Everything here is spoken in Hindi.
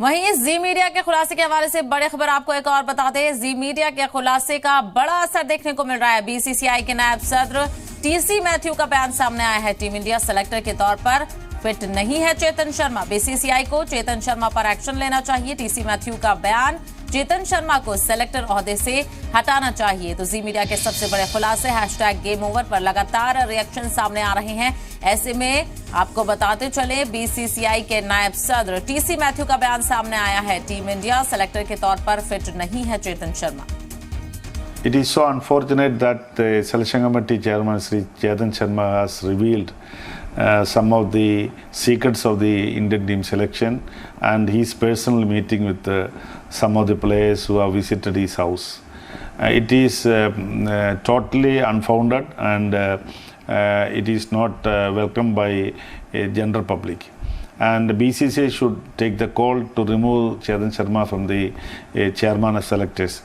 वहीं जी मीडिया के खुलासे के हवाले से बड़ी खबर आपको एक और बता दें। जी मीडिया के खुलासे का बड़ा असर देखने को मिल रहा है। बीसीसीआई के नायब सदर टीसी मैथ्यू का बयान सामने आया है। टीम इंडिया सेलेक्टर के तौर पर फिट नहीं है चेतन शर्मा। बीसीसीआई को चेतन शर्मा पर एक्शन लेना चाहिए। टीसी मैथ्यू का बयान, चेतन शर्मा को सेलेक्टर ओहदे से हटाना चाहिए। तो जी मीडिया के सबसे बड़े खुलासे #गेम ओवर पर लगातार रिएक्शन सामने आ रहे हैं। ऐसे में आपको बताते चले, बीसीसीआई के नायब सदर टीसी मैथ्यू का बयान सामने आया है। टीम इंडिया सेलेक्टर के तौर पर फिट नहीं है Chetan Sharma. It is so unfortunate that the selection committee chairman Sri Chetan Sharma has revealed some of the secrets of the Indian team selection and his personal meeting with some of the players who have visited his house. It is totally unfounded and it is not welcomed by general public. And BCCI should take the call to remove Chetan Sharma from the chairman of selectors.